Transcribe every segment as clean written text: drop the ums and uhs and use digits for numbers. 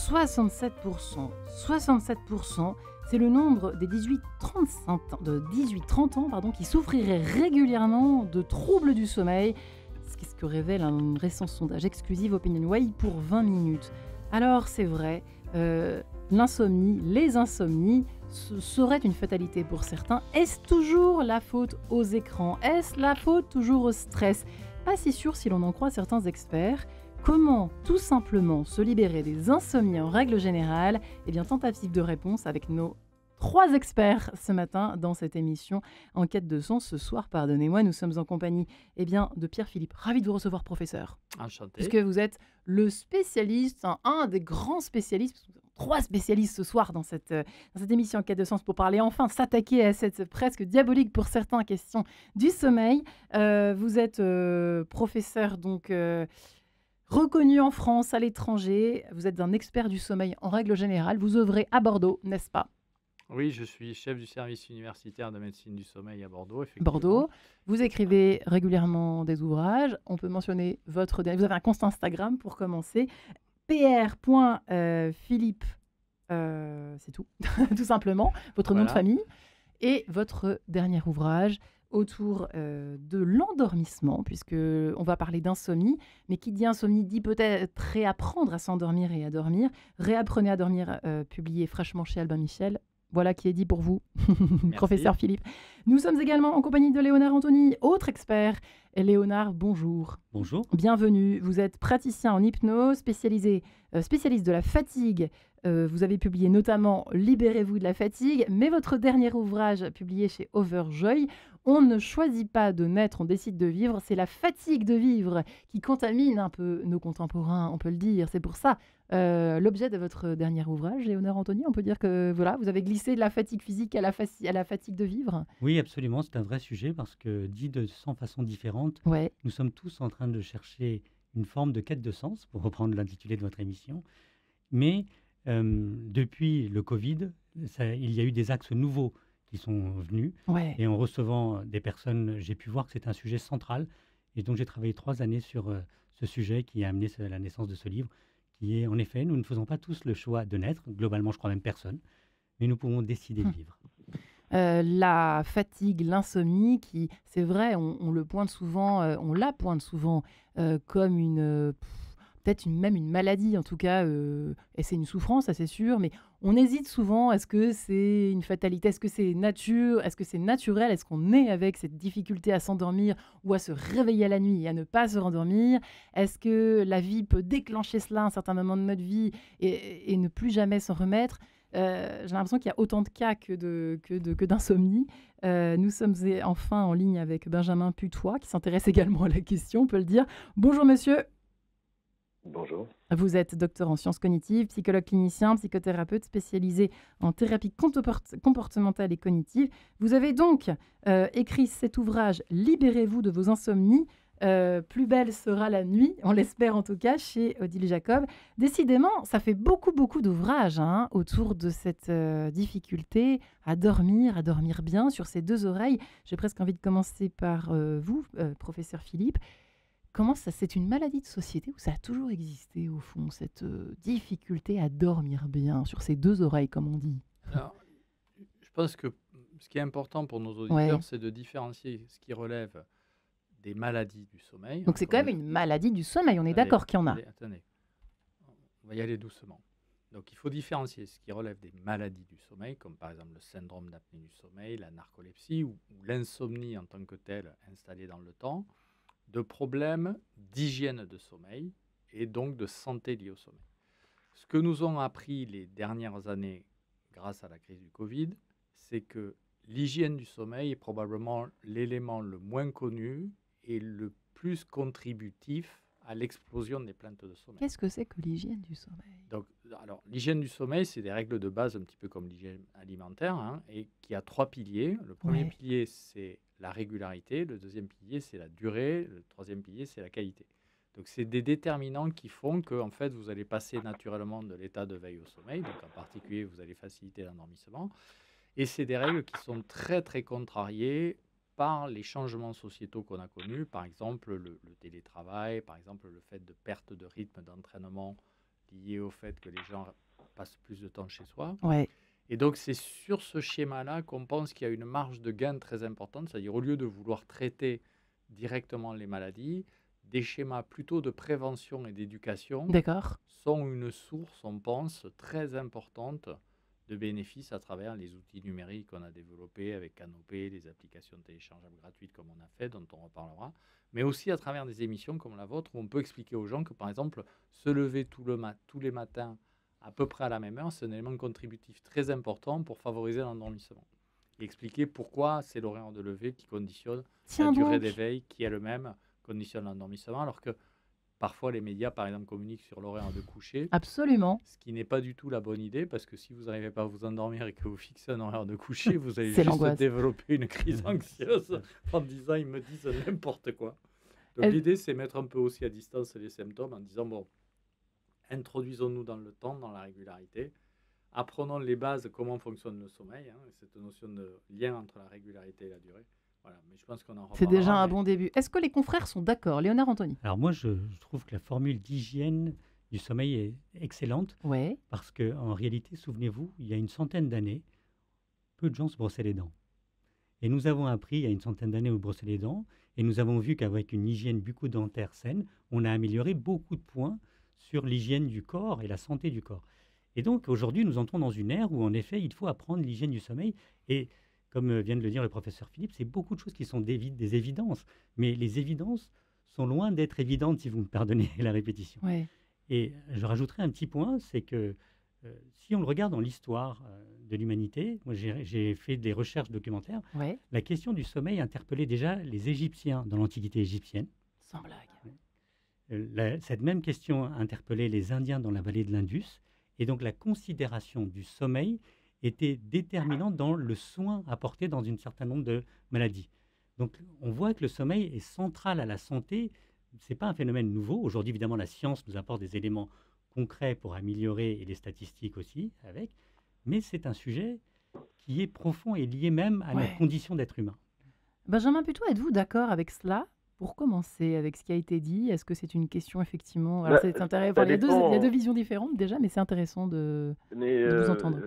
67%. 67%, c'est le nombre des 18-30 ans qui souffriraient régulièrement de troubles du sommeil. C'est ce que révèle un récent sondage exclusif OpinionWay pour 20 minutes. Alors c'est vrai, l'insomnie, les insomnies, ce serait une fatalité pour certains. Est-ce toujours la faute aux écrans? Est-ce la faute toujours au stress? Pas si sûr si l'on en croit certains experts. Comment tout simplement se libérer des insomnies en règle générale? Eh bien, tentative de réponse avec nos 3 experts ce matin dans cette émission En quête de sens. Ce soir, pardonnez-moi, nous sommes en compagnie de Pierre-Philippe. Ravi de vous recevoir, professeur. Enchanté. Puisque vous êtes le spécialiste, un des grands spécialistes, 3 spécialistes ce soir dans cette émission En quête de sens pour parler enfin, s'attaquer à cette presque diabolique pour certains question du sommeil. Vous êtes professeur donc... reconnu en France, à l'étranger, vous êtes un expert du sommeil en règle générale. Vous œuvrez à Bordeaux, n'est-ce pas? Oui, je suis chef du service universitaire de médecine du sommeil à Bordeaux, effectivement. Bordeaux. Vous écrivez régulièrement des ouvrages. On peut mentionner vous avez un compte Instagram pour commencer. pr.philippe, c'est tout, tout simplement, votre nom de famille. Et votre dernier ouvrage autour de l'endormissement, puisqu'on va parler d'insomnie. Mais qui dit insomnie dit peut-être réapprendre à s'endormir et à dormir. Réapprenez à dormir, publié fraîchement chez Albin Michel. Voilà qui est dit pour vous, professeur Philippe. Nous sommes également en compagnie de Léonard Anthony, autre expert. Et Léonard, bonjour. Bonjour. Bienvenue. Vous êtes praticien en hypnose, spécialiste de la fatigue. Vous avez publié notamment Libérez-vous de la fatigue, mais votre dernier ouvrage publié chez Overjoy, On ne choisit pas de naître, on décide de vivre. C'est la fatigue de vivre qui contamine un peu nos contemporains, on peut le dire. C'est pour ça l'objet de votre dernier ouvrage, Léonard Anthony. On peut dire que voilà, vous avez glissé de la fatigue physique à la fatigue de vivre. Oui, absolument, c'est un vrai sujet parce que dit de 100 façons différentes, nous sommes tous en train de chercher une forme de quête de sens, pour reprendre l'intitulé de votre émission. Mais depuis le Covid, il y a eu des axes nouveaux qui sont venus. Et en recevant des personnes, j'ai pu voir que c'est un sujet central. Et donc j'ai travaillé 3 années sur ce sujet qui a amené la naissance de ce livre, qui est en effet, nous ne faisons pas tous le choix de naître, globalement je crois même personne, mais nous pouvons décider de vivre. La fatigue, l'insomnie, qui, c'est vrai, on la pointe souvent comme peut-être même une maladie, en tout cas, et c'est une souffrance, ça c'est sûr, mais on hésite souvent, est-ce que c'est une fatalité, est-ce que c'est naturel, est-ce qu'on est avec cette difficulté à s'endormir ou à se réveiller à la nuit et à ne pas se rendormir? Est-ce que la vie peut déclencher cela à un certain moment de notre vie et ne plus jamais s'en remettre? J'ai l'impression qu'il y a autant de cas que d'insomnie. Nous sommes enfin en ligne avec Benjamin Putois, qui s'intéresse également à la question, on peut le dire. Bonjour monsieur. Bonjour. Vous êtes docteur en sciences cognitives, psychologue clinicien, psychothérapeute spécialisé en thérapie comportementale et cognitive. Vous avez donc écrit cet ouvrage « Libérez-vous de vos insomnies ». Plus belle sera la nuit, on l'espère en tout cas, chez Odile Jacob. Décidément, ça fait beaucoup d'ouvrages autour de cette difficulté à dormir bien sur ses 2 oreilles. J'ai presque envie de commencer par vous, professeur Philippe. Comment ça, c'est une maladie de société ou ça a toujours existé au fond, cette difficulté à dormir bien sur ses 2 oreilles, comme on dit? Alors, je pense que ce qui est important pour nos auditeurs, c'est de différencier ce qui relève des maladies du sommeil. Donc c'est quand même une maladie du sommeil, on est d'accord qu'il y en a. Attendez, on va y aller doucement. Donc il faut différencier ce qui relève des maladies du sommeil, comme par exemple le syndrome d'apnée du sommeil, la narcolepsie ou l'insomnie en tant que telle installée dans le temps, de problèmes d'hygiène de sommeil et donc de santé liée au sommeil. Ce que nous ont appris les dernières années grâce à la crise du Covid, c'est que l'hygiène du sommeil est probablement l'élément le moins connu et le plus contributif à l'explosion des plaintes de sommeil. Qu'est-ce que c'est que l'hygiène du sommeil? Donc, alors, l'hygiène du sommeil, c'est des règles de base un petit peu comme l'hygiène alimentaire, et qui a 3 piliers. Le premier pilier, c'est la régularité. Le deuxième pilier, c'est la durée. Le troisième pilier, c'est la qualité. Donc, c'est des déterminants qui font que, en fait, vous allez passer naturellement de l'état de veille au sommeil. Donc, en particulier, vous allez faciliter l'endormissement. Et c'est des règles qui sont très, très contrariées par les changements sociétaux qu'on a connus, par exemple le télétravail, par exemple le fait de perte de rythme d'entraînement lié au fait que les gens passent plus de temps chez soi. Ouais. Et donc, c'est sur ce schéma-là qu'on pense qu'il y a une marge de gain très importante. C'est-à-dire, au lieu de vouloir traiter directement les maladies, des schémas plutôt de prévention et d'éducation D'accord. sont une source, on pense, très importante de bénéfices à travers les outils numériques qu'on a développés avec Canopé, les applications téléchargeables gratuites comme on a fait, dont on reparlera, mais aussi à travers des émissions comme la vôtre où on peut expliquer aux gens que, par exemple, se lever tous les matins à peu près à la même heure, c'est un élément contributif très important pour favoriser l'endormissement. Et expliquer pourquoi c'est l'horaire de lever qui conditionne la durée d'éveil qui elle-même conditionne l'endormissement, alors que parfois les médias, par exemple, communiquent sur l'horaire de coucher. Absolument. Ce qui n'est pas du tout la bonne idée, parce que si vous n'arrivez pas à vous endormir et que vous fixez un horaire de coucher, vous allez juste développer une crise anxieuse en disant « ils me disent n'importe quoi ». Donc l'idée, c'est mettre un peu aussi à distance les symptômes en disant « bon, introduisons-nous dans le temps, dans la régularité, apprenons les bases, comment fonctionne le sommeil, cette notion de lien entre la régularité et la durée ». Voilà, mais je pense qu'on en reparlera. C'est déjà un bon début. Est-ce que les confrères sont d'accord, Léonard Anthony? Alors moi, je trouve que la formule d'hygiène du sommeil est excellente. Ouais. Parce qu'en réalité, souvenez-vous, il y a une centaine d'années, peu de gens se brossaient les dents. Et nous avons appris, il y a une centaine d'années, à brosser les dents. Et nous avons vu qu'avec une hygiène bucco-dentaire saine, on a amélioré beaucoup de points sur l'hygiène du corps et la santé du corps. Et donc, aujourd'hui, nous entrons dans une ère où, en effet, il faut apprendre l'hygiène du sommeil. Et comme vient de le dire le professeur Philippe, c'est beaucoup de choses qui sont des évidences. Mais les évidences sont loin d'être évidentes, si vous me pardonnez la répétition. Ouais. Et je rajouterai un petit point, c'est que si on le regarde dans l'histoire de l'humanité, moi j'ai fait des recherches documentaires, la question du sommeil interpellait déjà les Égyptiens dans l'Antiquité égyptienne. Sans blague. Cette même question interpellait les Indiens dans la vallée de l'Indus. Et donc la considération du sommeil était déterminante dans le soin apporté dans un certain nombre de maladies. Donc on voit que le sommeil est central à la santé. Ce n'est pas un phénomène nouveau. Aujourd'hui, évidemment, la science nous apporte des éléments concrets pour améliorer, et les statistiques aussi avec. Mais c'est un sujet qui est profond et lié même à notre condition d'être humain. Benjamin Putois, êtes-vous d'accord avec cela? Pour commencer, avec ce qui a été dit, est-ce que c'est une question effectivement... Alors, c'est intéressant. Il y a deux visions différentes déjà, mais c'est intéressant de vous entendre.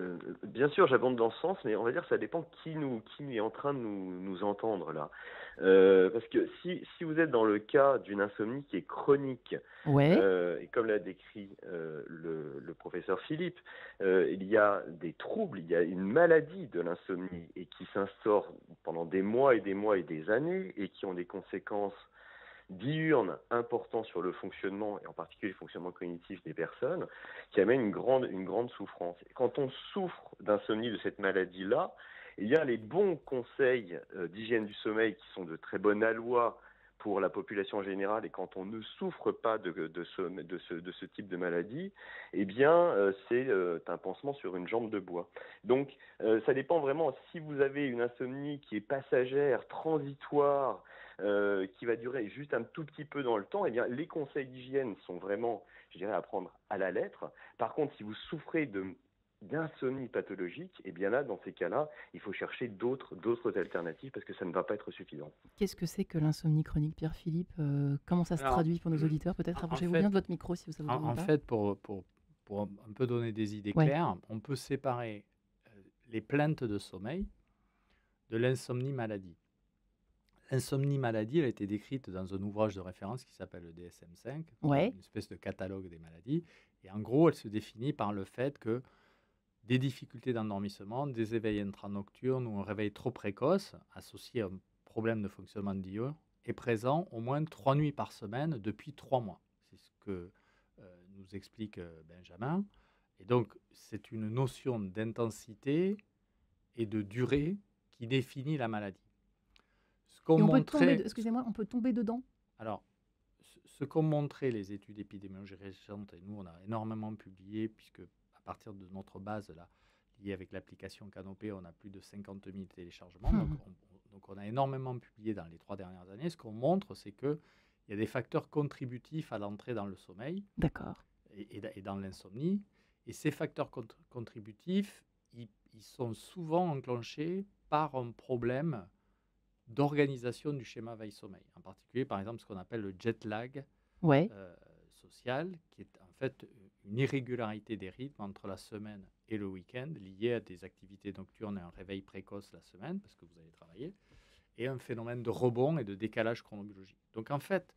Bien sûr, j'abonde dans ce sens, mais on va dire que ça dépend qui est en train de nous entendre là. Parce que si vous êtes dans le cas d'une insomnie qui est chronique, et comme l'a décrit le professeur Philippe, il y a des troubles, il y a une maladie de l'insomnie et qui s'instaure pendant des mois et des mois et des années et qui ont des conséquences diurnes importantes sur le fonctionnement et en particulier le fonctionnement cognitif des personnes, qui amènent une grande souffrance. Et quand on souffre d'insomnie de cette maladie-là, il y a les bons conseils d'hygiène du sommeil qui sont de très bonne aloi pour la population générale, et quand on ne souffre pas de ce type de maladie, eh bien, c'est un pansement sur une jambe de bois. Donc, ça dépend vraiment. Si vous avez une insomnie qui est passagère, transitoire, qui va durer juste un tout petit peu dans le temps, eh bien, les conseils d'hygiène sont vraiment, je dirais, à prendre à la lettre. Par contre, si vous souffrez d'insomnie pathologique, et bien là, dans ces cas-là, il faut chercher d'autres alternatives parce que ça ne va pas être suffisant. Qu'est-ce que c'est que l'insomnie chronique, Pierre-Philippe? Comment ça se traduit pour nos auditeurs? Peut-être approchez-vous bien de votre micro si vous savez. En fait, pour un peu donner des idées claires, on peut séparer les plaintes de sommeil de l'insomnie maladie. L'insomnie maladie, elle a été décrite dans un ouvrage de référence qui s'appelle le DSM-5, une espèce de catalogue des maladies. Et en gros, elle se définit par le fait que des difficultés d'endormissement, des éveils intranocturnes ou un réveil trop précoce, associé à un problème de fonctionnement diurne, est présent au moins 3 nuits par semaine depuis 3 mois. C'est ce que nous explique Benjamin. Et donc, c'est une notion d'intensité et de durée qui définit la maladie. Excusez-moi, on peut tomber dedans? Alors, ce qu'ont montré les études épidémiologiques récentes, et nous, on a énormément publié, puisque à partir de notre base, là, liée avec l'application Canopé, on a plus de 50 000 téléchargements. Donc, on a énormément publié dans les 3 dernières années. Ce qu'on montre, c'est qu'il y a des facteurs contributifs à l'entrée dans le sommeil. D'accord. Et dans l'insomnie. Et ces facteurs contributifs, ils sont souvent enclenchés par un problème d'organisation du schéma veille-sommeil. En particulier, par exemple, ce qu'on appelle le jet lag social, qui est en fait une irrégularité des rythmes entre la semaine et le week-end, liée à des activités nocturnes et un réveil précoce la semaine, parce que vous allez travailler, et un phénomène de rebond et de décalage chronobiologique. Donc en fait,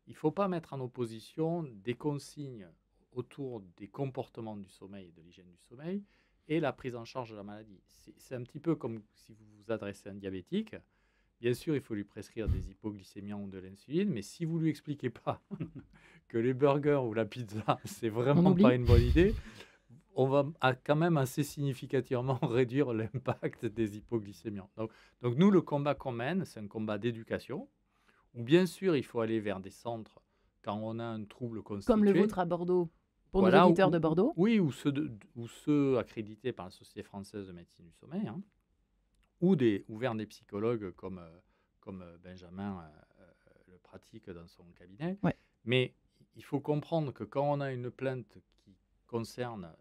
il ne faut pas mettre en opposition des consignes autour des comportements du sommeil et de l'hygiène du sommeil et la prise en charge de la maladie. C'est un petit peu comme si vous vous adressez à un diabétique. Bien sûr, il faut lui prescrire des hypoglycémiants ou de l'insuline, mais si vous ne lui expliquez pas que les burgers ou la pizza, c'est vraiment pas une bonne idée, on va quand même assez significativement réduire l'impact des hypoglycémiants. Donc nous, le combat qu'on mène, c'est un combat d'éducation, où bien sûr, il faut aller vers des centres quand on a un trouble constitué. Comme le vôtre à Bordeaux, pour nos auditeurs de Bordeaux. Oui, ou ceux accrédités par la Société française de médecine du sommeil, hein, ou vers des psychologues comme Benjamin le pratique dans son cabinet. Ouais. Mais il faut comprendre que quand on a une plainte qui concerne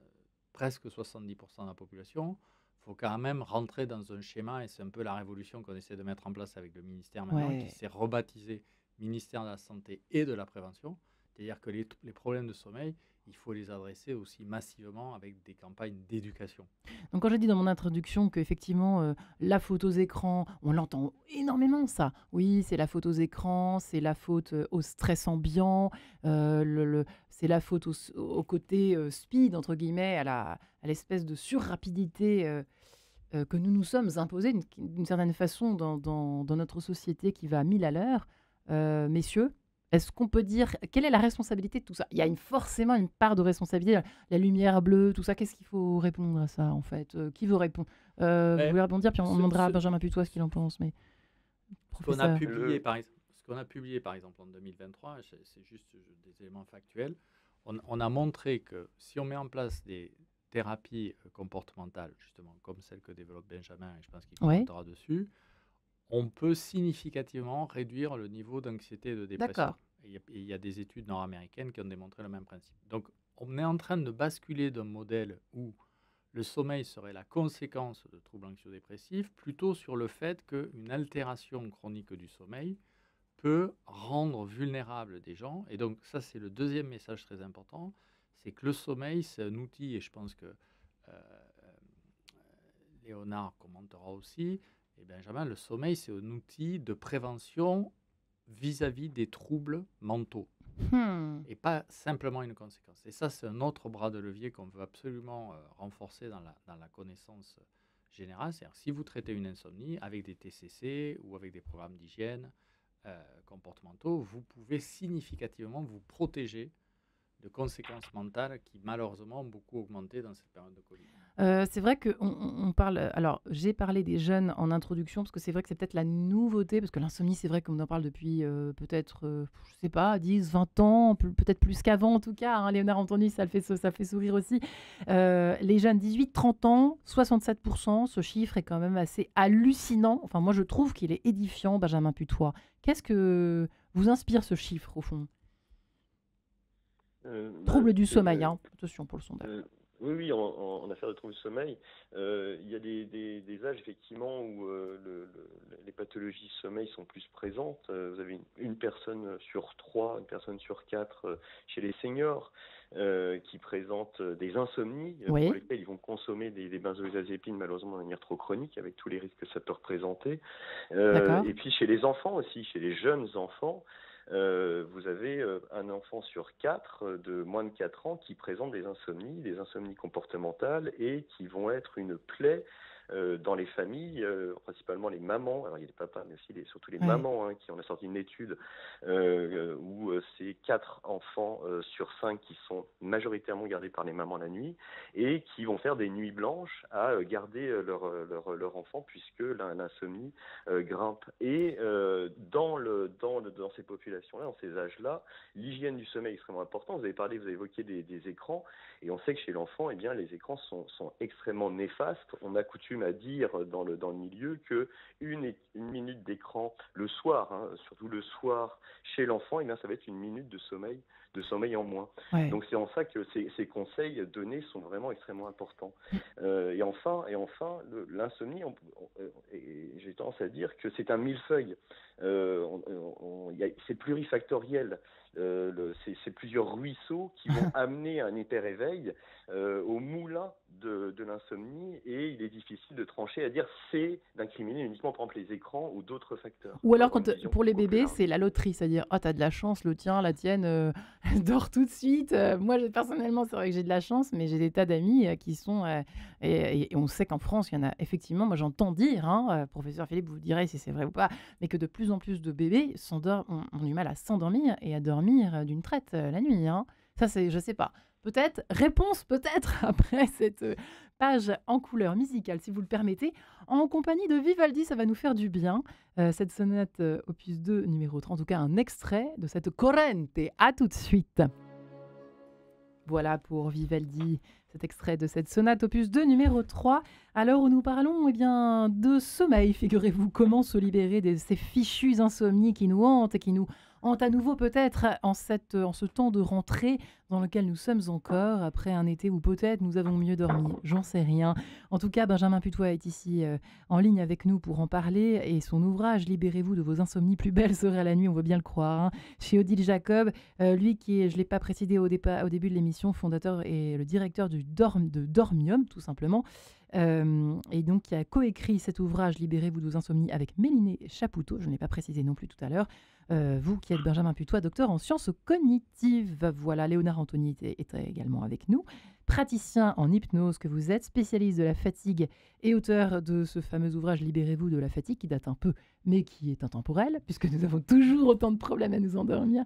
presque 70% de la population, il faut quand même rentrer dans un schéma, et c'est un peu la révolution qu'on essaie de mettre en place avec le ministère maintenant, qui s'est rebaptisé ministère de la Santé et de la Prévention. C'est-à-dire que les problèmes de sommeil, il faut les adresser aussi massivement avec des campagnes d'éducation. Donc quand j'ai dit dans mon introduction qu'effectivement, la faute aux écrans, on l'entend énormément ça. Oui, c'est la faute aux écrans, c'est la faute au stress ambiant, c'est la faute au côté speed, entre guillemets, à l'espèce de surrapidité que nous nous sommes imposés d'une certaine façon dans notre société qui va à 1000 à l'heure. Messieurs, est-ce qu'on peut dire, quelle est la responsabilité de tout ça? Il y a forcément une part de responsabilité, la lumière bleue, tout ça. Qu'est-ce qu'il faut répondre à ça, en fait? Qui veut répondre? Vous voulez répondre, puis on demandera à Benjamin Putois ce qu'il en pense. Mais ce qu'on a publié, par exemple, en 2023, c'est juste des éléments factuels. On a montré que si on met en place des thérapies comportementales, justement, comme celle que développe Benjamin, et je pense qu'il commentera dessus, on peut significativement réduire le niveau d'anxiété et de dépression. Il y a des études nord-américaines qui ont démontré le même principe. Donc, on est en train de basculer d'un modèle où le sommeil serait la conséquence de troubles anxio-dépressifs, plutôt sur le fait qu'une altération chronique du sommeil peut rendre vulnérables des gens. Et donc, ça, c'est le deuxième message très important, c'est que le sommeil, c'est un outil, et je pense que Léonard commentera aussi, et Benjamin, le sommeil, c'est un outil de prévention vis-à-vis des troubles mentaux. Et pas simplement une conséquence. Et ça, c'est un autre bras de levier qu'on veut absolument renforcer dans la connaissance générale. C'est-à-dire, si vous traitez une insomnie avec des TCC ou avec des programmes d'hygiène comportementaux, vous pouvez significativement vous protéger de conséquences mentales qui, malheureusement, ont beaucoup augmenté dans cette période de Covid. C'est vrai qu'on parle... Alors, j'ai parlé des jeunes en introduction, parce que c'est vrai que c'est peut-être la nouveauté, parce que l'insomnie, c'est vrai qu'on en parle depuis peut-être, je sais pas, 10, 20 ans, peut-être plus qu'avant en tout cas. Hein, Léonard Anthony, ça fait sourire aussi. Les jeunes 18-30 ans, 67%, ce chiffre est quand même assez hallucinant. Enfin, moi, je trouve qu'il est édifiant, Benjamin Putois. Qu'est-ce que vous inspire ce chiffre, au fond? Troubles du sommeil, hein. Attention pour le sondage. Oui, en affaire de troubles du sommeil, il y a des âges effectivement où les pathologies du sommeil sont plus présentes. Vous avez une personne sur 3, une personne sur 4 chez les seniors qui présentent des insomnies pour lesquelles ils vont consommer des benzodiazépines malheureusement de manière trop chronique avec tous les risques que ça peut représenter. Et puis chez les enfants aussi, chez les jeunes enfants, vous avez un enfant sur 4 de moins de 4 ans qui présente des insomnies comportementales et qui vont être une plaie dans les familles, principalement les mamans. Alors il y a les papas, mais aussi surtout les mamans qui ont sorti une étude où c'est 4 enfants sur 5 qui sont majoritairement gardés par les mamans la nuit et qui vont faire des nuits blanches à garder leur enfant puisque l'insomnie grimpe. Et dans ces populations-là, dans ces âges-là, l'hygiène du sommeil est extrêmement importante. Vous avez évoqué des écrans et on sait que chez l'enfant, eh bien, les écrans sont extrêmement néfastes. On a coutume coutume à dire dans le milieu que une minute d'écran le soir, hein, surtout le soir chez l'enfant, ça va être une minute de sommeil en moins. Ouais. Donc c'est en ça que ces conseils donnés sont vraiment extrêmement importants. Et enfin, l'insomnie, j'ai tendance à dire que c'est un millefeuille. C'est plurifactoriel. C'est plusieurs ruisseaux qui vont amener un hyper-éveil au moulin de l'insomnie, et il est difficile de trancher à dire d'incriminer uniquement par exemple les écrans ou d'autres facteurs. Ou alors pour les bébés, c'est la loterie, c'est-à-dire t'as de la chance, le tien, la tienne dort tout de suite. Moi personnellement, c'est vrai que j'ai de la chance, mais j'ai des tas d'amis qui sont et on sait qu'en France, il y en a effectivement, moi j'entends dire, professeur Philippe, vous direz si c'est vrai ou pas, mais que de plus en plus de bébés ont du mal à s'endormir et à dormir d'une traite la nuit. Ça, je sais pas. Réponse peut-être après cette page en couleur musicale, si vous le permettez, en compagnie de Vivaldi, ça va nous faire du bien. Cette sonate opus 2 numéro 3, en tout cas un extrait de cette Corrente. À tout de suite. Voilà pour Vivaldi, cet extrait de cette sonate opus 2 numéro 3. À l'heure où nous parlons de sommeil, figurez-vous, comment se libérer de ces fichues insomnies qui nous hantent et qui nous hantent à nouveau peut-être en ce temps de rentrée dans lequel nous sommes encore, après un été où peut-être nous avons mieux dormi, j'en sais rien. En tout cas, Benjamin Putois est ici en ligne avec nous pour en parler, et son ouvrage « Libérez-vous de vos insomnies, plus belle serait la nuit », on veut bien le croire, chez Odile Jacob, lui qui est, je ne l'ai pas précisé au début de l'émission, fondateur et le directeur de Dormium, tout simplement. Et donc qui a coécrit cet ouvrage « Libérez-vous de vos insomnies » avec Mélinée Chapoutot, je ne l'ai pas précisé non plus tout à l'heure. Vous qui êtes Benjamin Putois, docteur en sciences cognitives. Voilà, Léonard Antoni est également avec nous, praticien en hypnose que vous êtes, spécialiste de la fatigue et auteur de ce fameux ouvrage « Libérez-vous de la fatigue » qui date un peu, mais qui est intemporel, puisque nous avons toujours autant de problèmes à nous endormir.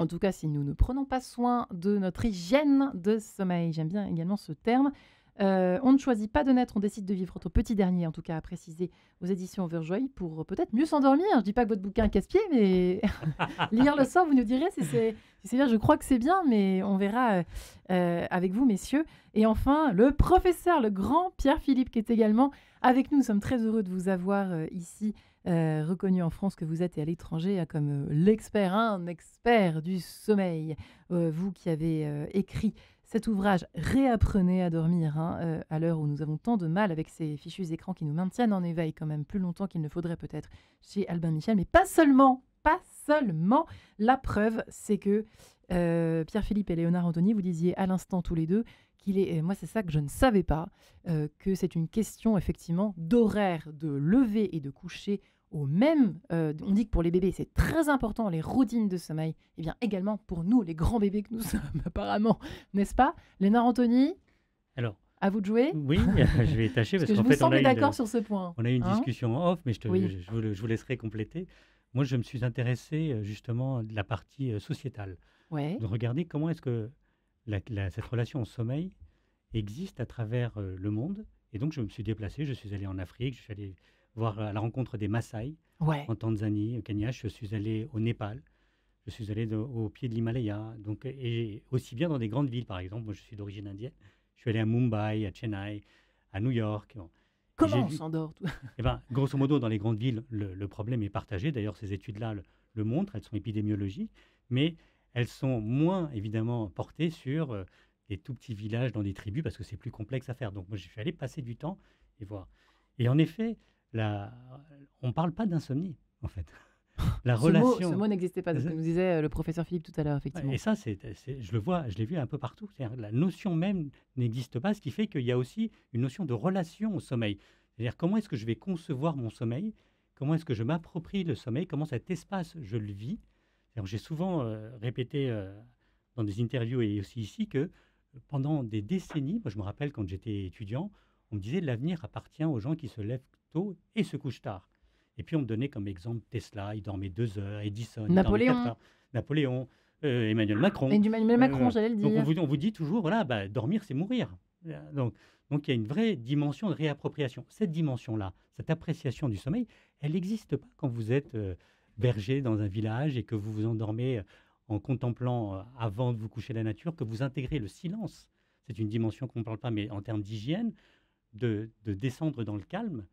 En tout cas, si nous ne prenons pas soin de notre hygiène de sommeil, j'aime bien également ce terme. On ne choisit pas de naître, on décide de vivre. Votre petit dernier, en tout cas, à préciser aux éditions Overjoy, pour peut-être mieux s'endormir. Je ne dis pas que votre bouquin est casse-pied, mais lire le soir, vous nous direz si c'est bien. Je crois que c'est bien, mais on verra avec vous, messieurs. Et enfin, le professeur, le grand Pierre-Philippe, qui est également avec nous. Nous sommes très heureux de vous avoir ici, reconnu en France que vous êtes et à l'étranger comme l'expert, un expert du sommeil. Vous qui avez écrit cet ouvrage « Réapprenez à dormir », à l'heure où nous avons tant de mal avec ces fichus écrans qui nous maintiennent en éveil quand même plus longtemps qu'il ne faudrait peut-être chez Albin Michel, mais pas seulement. La preuve, c'est que Pierre-Philippe et Léonard Antoni, vous disiez à l'instant tous les deux qu'il est, moi c'est ça que je ne savais pas, que c'est une question effectivement d'horaire de lever et de coucher au même, on dit que pour les bébés, c'est très important, les routines de sommeil. Et bien également pour nous, les grands bébés que nous sommes, apparemment, n'est-ce pas? Léonard Antoni, alors, à vous de jouer. Oui, je vais tâcher, parce qu'en fait, on est d'accord sur ce point. On a eu une discussion en off, mais je vous laisserai compléter. Moi, je me suis intéressé justement de la partie sociétale. Ouais. De regarder comment est-ce que cette relation au sommeil existe à travers le monde. Et donc, je me suis déplacé, je suis allé en Afrique, je suis allé voir à la rencontre des Maasai en Tanzanie, au Kenya. Je suis allé au Népal, je suis allé au pied de l'Himalaya, donc, et aussi bien dans des grandes villes, par exemple. Moi, je suis d'origine indienne. Je suis allé à Mumbai, à Chennai, à New York. Comment on s'endort tout grosso modo, dans les grandes villes, le problème est partagé. D'ailleurs, ces études-là le montrent, elles sont épidémiologiques, mais elles sont moins, évidemment, portées sur des tout petits villages dans des tribus, parce que c'est plus complexe à faire. Donc, moi, je suis allé passer du temps et voir. Et en effet, on ne parle pas d'insomnie, en fait. Ce mot n'existait pas, c'est ce que nous disait le professeur Philippe tout à l'heure, effectivement. Et ça, je l'ai vu un peu partout. La notion même n'existe pas, ce qui fait qu'il y a aussi une notion de relation au sommeil. C'est-à-dire, comment est-ce que je vais concevoir mon sommeil? Comment est-ce que je m'approprie le sommeil? Comment cet espace, je le vis? J'ai souvent répété dans des interviews et aussi ici que pendant des décennies, moi je me rappelle quand j'étais étudiant, on me disait l'avenir appartient aux gens qui se lèvent tôt et se couchent tard. Et puis on me donnait comme exemple Tesla, il dormait 2 heures, Edison, Napoléon. il dormait 4 heures, Napoléon, Emmanuel Macron. Emmanuel Macron, j'allais le dire. Donc on vous dit toujours, voilà, dormir c'est mourir. Donc il y a une vraie dimension de réappropriation. Cette dimension-là, cette appréciation du sommeil, elle n'existe pas quand vous êtes berger dans un village et que vous vous endormez en contemplant avant de vous coucher la nature, que vous intégrez le silence. C'est une dimension qu'on ne parle pas, mais en termes d'hygiène, de descendre dans le calme,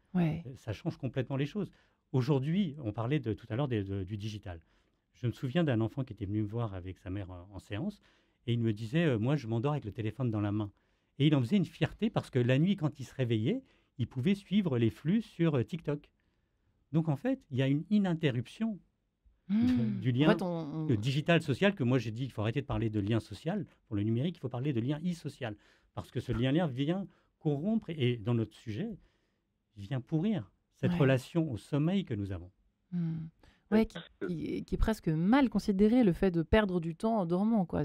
ça change complètement les choses. Aujourd'hui, on parlait tout à l'heure du digital. Je me souviens d'un enfant qui était venu me voir avec sa mère en séance, et il me disait, moi je m'endors avec le téléphone dans la main. Et il en faisait une fierté parce que la nuit, quand il se réveillait, il pouvait suivre les flux sur TikTok. Donc en fait, il y a une ininterruption du lien digital social, que moi j'ai dit qu'il faut arrêter de parler de lien social. Pour le numérique, il faut parler de lien e-social. Parce que ce lien-là vient corrompre, et dans notre sujet, vient pourrir cette relation au sommeil que nous avons. Oui, qui est presque mal considéré, le fait de perdre du temps en dormant, quoi.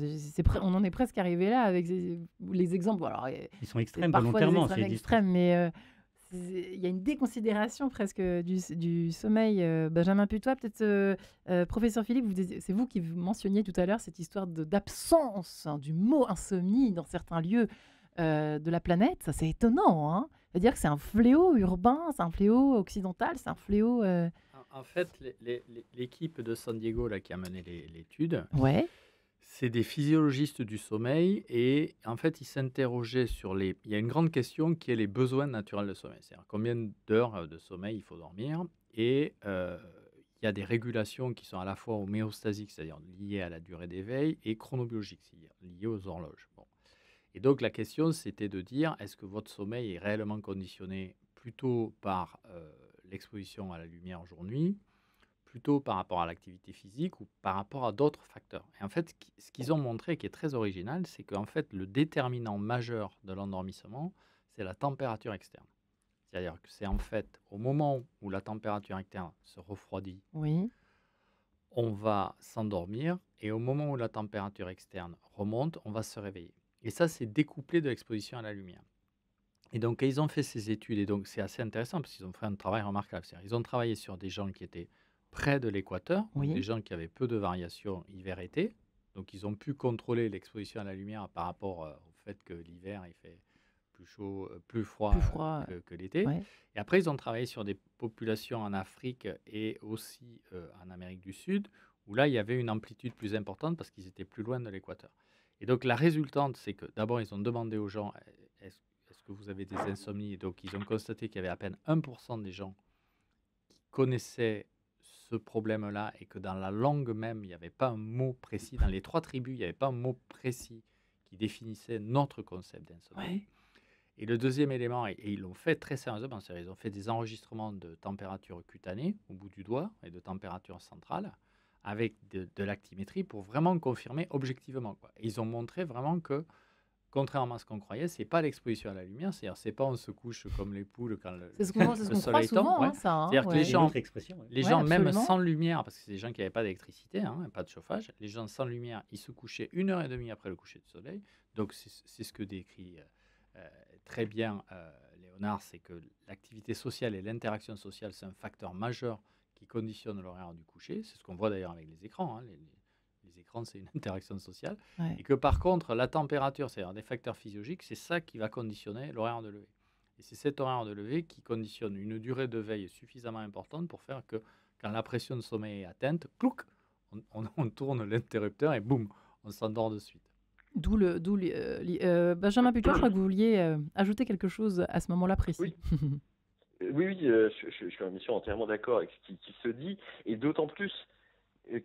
On en est presque arrivé là avec les exemples. Alors, ils sont extrêmes volontairement. C'est extrême, mais il y a une déconsidération presque du sommeil. Benjamin Putois, peut-être, professeur Philippe, c'est vous qui mentionniez tout à l'heure cette histoire d'absence du mot insomnie dans certains lieux de la planète. Ça, c'est étonnant, hein. C'est-à-dire que c'est un fléau urbain, c'est un fléau occidental, c'est un fléau... En fait, l'équipe de San Diego là, qui a mené l'étude, c'est des physiologistes du sommeil, et en fait, ils s'interrogeaient sur il y a une grande question qui est les besoins naturels de sommeil. C'est-à-dire combien d'heures de sommeil il faut dormir, et il y a des régulations qui sont à la fois homéostasiques, c'est-à-dire liées à la durée d'éveil, et chronobiologiques, c'est-à-dire liées aux horloges. Bon. Et donc, la question, c'était de dire, est-ce que votre sommeil est réellement conditionné plutôt par l'exposition à la lumière jour-nuit, plutôt par rapport à l'activité physique ou par rapport à d'autres facteurs. Et en fait, ce qu'ils ont montré, qui est très original, c'est qu'en fait, le déterminant majeur de l'endormissement, c'est la température externe. C'est-à-dire que c'est en fait au moment où la température externe se refroidit, on va s'endormir, et au moment où la température externe remonte, on va se réveiller. Et ça, c'est découplé de l'exposition à la lumière. Et donc, ils ont fait ces études, et donc c'est assez intéressant parce qu'ils ont fait un travail remarquable. Ils ont travaillé sur des gens qui étaient près de l'équateur, des gens qui avaient peu de variations hiver-été. Donc, ils ont pu contrôler l'exposition à la lumière par rapport au fait que l'hiver, il fait plus chaud, plus froid que l'été. Et après, ils ont travaillé sur des populations en Afrique et aussi en Amérique du Sud, où là, il y avait une amplitude plus importante parce qu'ils étaient plus loin de l'équateur. Et donc, la résultante, c'est que d'abord, ils ont demandé aux gens, est-ce que vous avez des insomnies? Et donc, ils ont constaté qu'il y avait à peine 1% des gens qui connaissaient ce problème-là, et que dans la langue même, il n'y avait pas un mot précis. Dans les 3 tribus, il n'y avait pas un mot précis qui définissait notre concept d'insomnie. Et le deuxième élément, et ils l'ont fait très sérieusement, ils ont fait des enregistrements de température cutanée au bout du doigt et de température centrale avec de l'actimétrie pour vraiment confirmer objectivement, quoi. Et ils ont montré vraiment que, contrairement à ce qu'on croyait, c'est pas l'exposition à la lumière, c'est-à-dire c'est pas on se couche comme les poules quand le soleil tombe. C'est-à-dire que les gens même sans lumière, parce que c'est des gens qui n'avaient pas d'électricité, pas de chauffage, les gens sans lumière, ils se couchaient 1h30 après le coucher du soleil. Donc c'est ce que décrit très bien Léonard, c'est que l'activité sociale et l'interaction sociale, c'est un facteur majeur qui conditionne l'horaire du coucher. C'est ce qu'on voit d'ailleurs avec les écrans. Les écrans, c'est une interaction sociale. Et que par contre, la température, c'est-à-dire des facteurs physiologiques, c'est ça qui va conditionner l'horaire de lever. Et c'est cet horaire de lever qui conditionne une durée de veille suffisamment importante pour faire que, quand la pression de sommeil est atteinte, clouc, on tourne l'interrupteur et boum, on s'endort de suite. Benjamin Putois, je crois que vous vouliez ajouter quelque chose à ce moment-là précis. Oui, je suis en mission entièrement d'accord avec ce qui se dit, et d'autant plus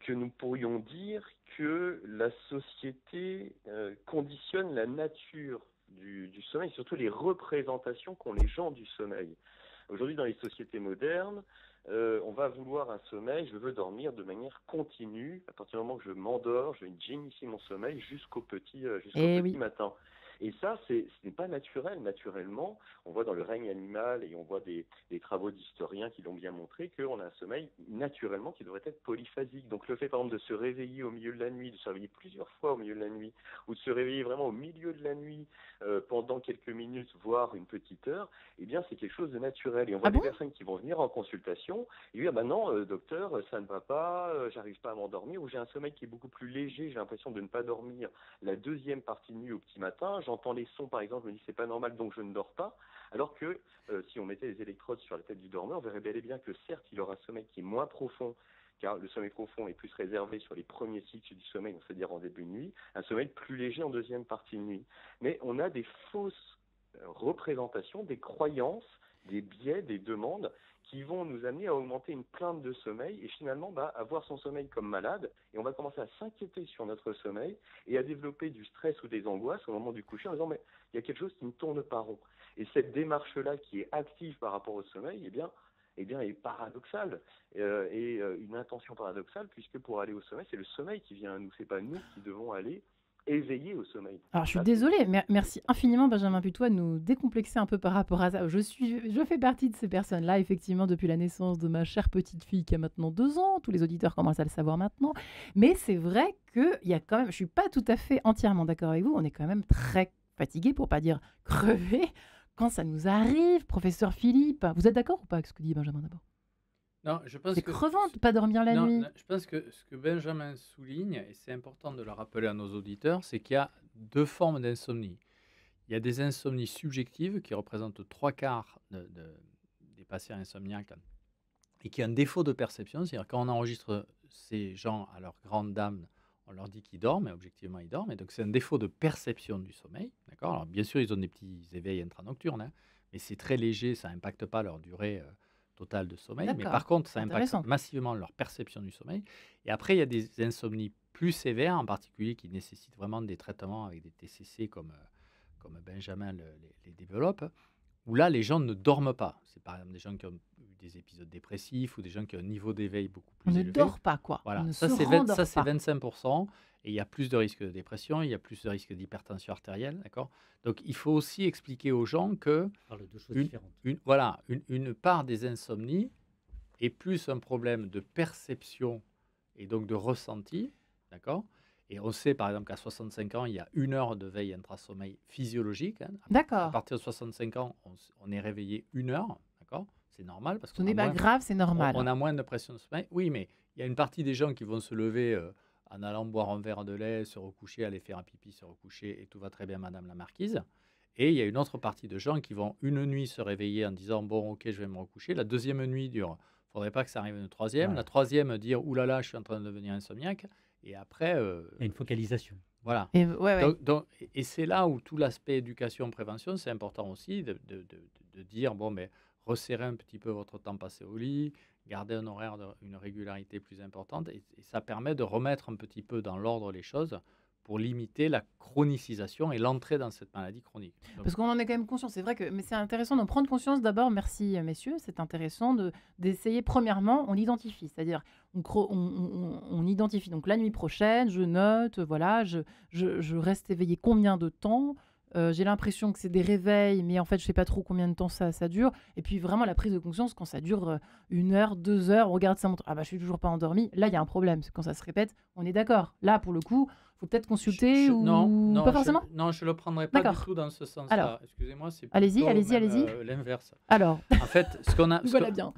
que nous pourrions dire que la société conditionne la nature du sommeil, surtout les représentations qu'ont les gens du sommeil. Aujourd'hui, dans les sociétés modernes, on va vouloir un sommeil, je veux dormir de manière continue. À partir du moment que je m'endors, je initie mon sommeil jusqu'au petit matin. Et ça, ce n'est pas naturel. Naturellement, on voit dans le règne animal, et on voit des travaux d'historiens qui l'ont bien montré, qu'on a un sommeil naturellement qui devrait être polyphasique. Donc le fait, par exemple, de se réveiller au milieu de la nuit, de se réveiller plusieurs fois au milieu de la nuit, ou de se réveiller vraiment au milieu de la nuit pendant quelques minutes, voire une petite heure, eh bien c'est quelque chose de naturel. Et on voit des personnes qui vont venir en consultation et dire, non, docteur, ça ne va pas, j'arrive pas à m'endormir, ou j'ai un sommeil qui est beaucoup plus léger, j'ai l'impression de ne pas dormir la deuxième partie de nuit au petit matin, j'entends les sons par exemple, je me dis c'est pas normal donc je ne dors pas, alors que si on mettait les électrodes sur la tête du dormeur, on verrait bel et bien que certes il aura un sommeil qui est moins profond, car le sommeil profond est plus réservé sur les premiers cycles du sommeil, c'est-à-dire en début de nuit, un sommeil plus léger en deuxième partie de nuit. Mais on a des fausses représentation des croyances, des biais, des demandes qui vont nous amener à augmenter une plainte de sommeil et finalement à voir son sommeil comme malade. Et on va commencer à s'inquiéter sur notre sommeil et à développer du stress ou des angoisses au moment du coucher en disant mais il y a quelque chose qui ne tourne pas rond. Et cette démarche-là qui est active par rapport au sommeil, est paradoxale et une intention paradoxale puisque pour aller au sommeil, c'est le sommeil qui vient à nous, c'est pas nous qui devons aller éveillé au sommeil. Alors, je suis désolée, merci infiniment, Benjamin Putois, de nous décomplexer un peu par rapport à ça. Je fais partie de ces personnes-là, effectivement, depuis la naissance de ma chère petite fille qui a maintenant 2 ans. Tous les auditeurs commencent à le savoir maintenant. Mais c'est vrai qu'il y a quand même, je ne suis pas tout à fait entièrement d'accord avec vous, on est quand même très fatigué, pour ne pas dire crevé, quand ça nous arrive. Professeur Philippe, vous êtes d'accord ou pas avec ce que dit Benjamin d'abord? Non, je pense c'est crevant de ne pas dormir la nuit. Non, je pense que ce que Benjamin souligne, et c'est important de le rappeler à nos auditeurs, c'est qu'il y a 2 formes d'insomnie. Il y a des insomnies subjectives qui représentent 3/4 des patients insomniaques et qui ont un défaut de perception. C'est-à-dire quand on enregistre ces gens à leur grande dame, on leur dit qu'ils dorment, et objectivement ils dorment. Et donc c'est un défaut de perception du sommeil. D'accord ? Alors bien sûr, ils ont des petits éveils intranocturnes, hein, mais c'est très léger, ça n'impacte pas leur durée totale de sommeil. Mais par contre, ça impacte massivement leur perception du sommeil. Et après, il y a des insomnies plus sévères, en particulier qui nécessitent vraiment des traitements avec des TCC comme Benjamin les développe, où là, les gens ne dorment pas. C'est par exemple des gens qui ont eu des épisodes dépressifs ou des gens qui ont un niveau d'éveil beaucoup plus élevé. On ne dort pas, quoi. Voilà, ça c'est 25%. Et il y a plus de risques de dépression, il y a plus de risques d'hypertension artérielle, d'accord ? Donc il faut aussi expliquer aux gens que une part des insomnies est plus un problème de perception et donc de ressenti, d'accord ? Et on sait par exemple qu'à 65 ans, il y a 1 heure de veille intrasommeil physiologique. Hein. D'accord. À partir de 65 ans, on est réveillé 1 heure, d'accord ? C'est normal parce ce n'est pas grave, c'est normal. On a moins de pression de sommeil. Oui, mais il y a une partie des gens qui vont se lever en allant boire un verre de lait, se recoucher, aller faire un pipi, se recoucher, et tout va très bien, Madame la Marquise. Et il y a une autre partie de gens qui vont une nuit se réveiller en disant « Bon, ok, je vais me recoucher ». La deuxième nuit dure « Il ne faudrait pas que ça arrive une troisième ». Ouais. La troisième dire « Ouh là là, je suis en train de devenir insomniaque ». Et après... il y a une focalisation. Voilà. Et c'est là où tout l'aspect éducation-prévention, c'est important aussi de dire « Bon, mais resserrez un petit peu votre temps passé au lit ». Garder un horaire, une régularité plus importante, et ça permet de remettre un petit peu dans l'ordre les choses pour limiter la chronicisation et l'entrée dans cette maladie chronique. Donc, parce qu'on en est quand même conscient, c'est vrai mais c'est intéressant d'en prendre conscience d'abord, merci messieurs, c'est intéressant d'essayer premièrement, on identifie, c'est-à-dire on identifie, donc la nuit prochaine, je note, voilà, je reste éveillé combien de temps, j'ai l'impression que c'est des réveils, mais en fait, je ne sais pas trop combien de temps ça dure. Et puis vraiment, la prise de conscience, quand ça dure 1 heure, 2 heures, on regarde sa montre. Ah bah, je suis toujours pas endormi. Là, il y a un problème. C'est quand ça se répète, on est d'accord. Là, pour le coup, il faut peut-être consulter non, pas forcément. Non, je ne le prendrai pas du tout dans ce sens-là. Alors, excusez-moi, c'est allez-y. l'inverse. Alors, en fait, ce qu'on a... voilà bien.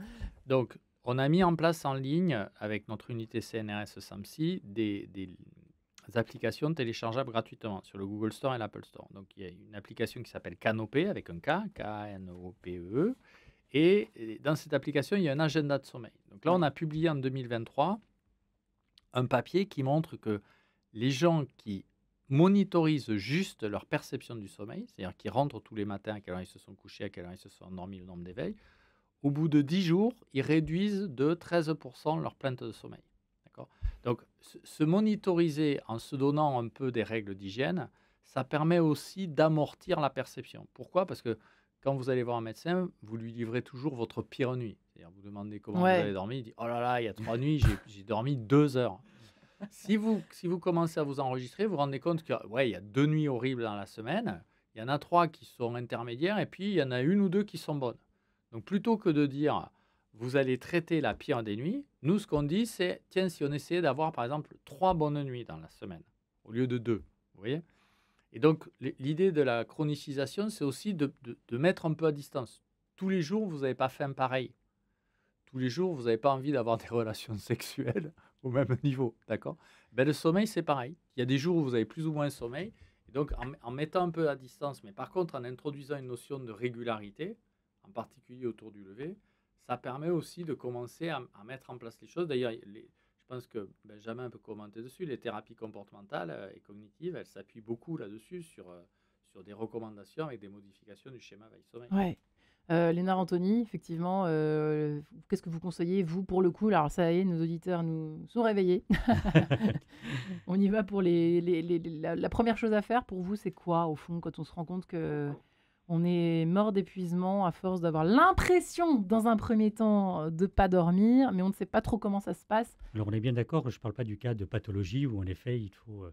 Donc, on a mis en place en ligne, avec notre unité CNRS SAMPSI, des applications téléchargeables gratuitement sur le Google Store et l'Apple Store. Donc, il y a une application qui s'appelle Canopé, avec un K, K-A-N-O-P-E. Et dans cette application, il y a un agenda de sommeil. Donc là, on a publié en 2023 un papier qui montre que les gens qui monitorisent juste leur perception du sommeil, c'est-à-dire qui rentrent tous les matins à quelle heure ils se sont couchés, à quelle heure ils se sont endormis, le nombre d'éveils, au bout de 10 jours, ils réduisent de 13% leur plainte de sommeil. D'accord ? Donc, se monitoriser en se donnant un peu des règles d'hygiène, ça permet aussi d'amortir la perception. Pourquoi ? Parce que quand vous allez voir un médecin, vous lui livrez toujours votre pire nuit. C'est-à-dire, vous demandez comment vous avez dormi, il dit « Oh là là, il y a 3 nuits, j'ai dormi 2 heures ». Si vous commencez à vous enregistrer, vous vous rendez compte qu'il y a 2 nuits horribles dans la semaine, il y en a 3 qui sont intermédiaires, et puis il y en a 1 ou 2 qui sont bonnes. Donc, plutôt que de dire « Vous allez traiter la pire des nuits », nous, ce qu'on dit, c'est « Tiens, si on essayait d'avoir, par exemple, 3 bonnes nuits dans la semaine, au lieu de 2 », vous voyez ? Et donc, l'idée de la chronicisation, c'est aussi de mettre un peu à distance. Tous les jours, vous n'avez pas faim pareil. Tous les jours, vous n'avez pas envie d'avoir des relations sexuelles au même niveau, d'accord ? Ben, le sommeil, c'est pareil. Il y a des jours où vous avez plus ou moins sommeil. Et donc, en mettant un peu à distance, mais par contre, en introduisant une notion de régularité, en particulier autour du lever, ça permet aussi de commencer à mettre en place les choses. D'ailleurs, je pense que Benjamin peut commenter dessus. Les thérapies comportementales et cognitives, elles s'appuient beaucoup là-dessus, sur sur des recommandations avec des modifications du schéma veille-sommeil. Ouais. Léonard Anthony, effectivement, qu'est-ce que vous conseillez, vous, pour le coup? Alors, ça y est, nos auditeurs nous sont réveillés. On y va pour la première chose à faire pour vous, c'est quoi, au fond, quand on se rend compte qu'on est mort d'épuisement à force d'avoir l'impression, dans un premier temps, de ne pas dormir, mais on ne sait pas trop comment ça se passe? Alors, on est bien d'accord, je ne parle pas du cas de pathologie où, en effet, il faut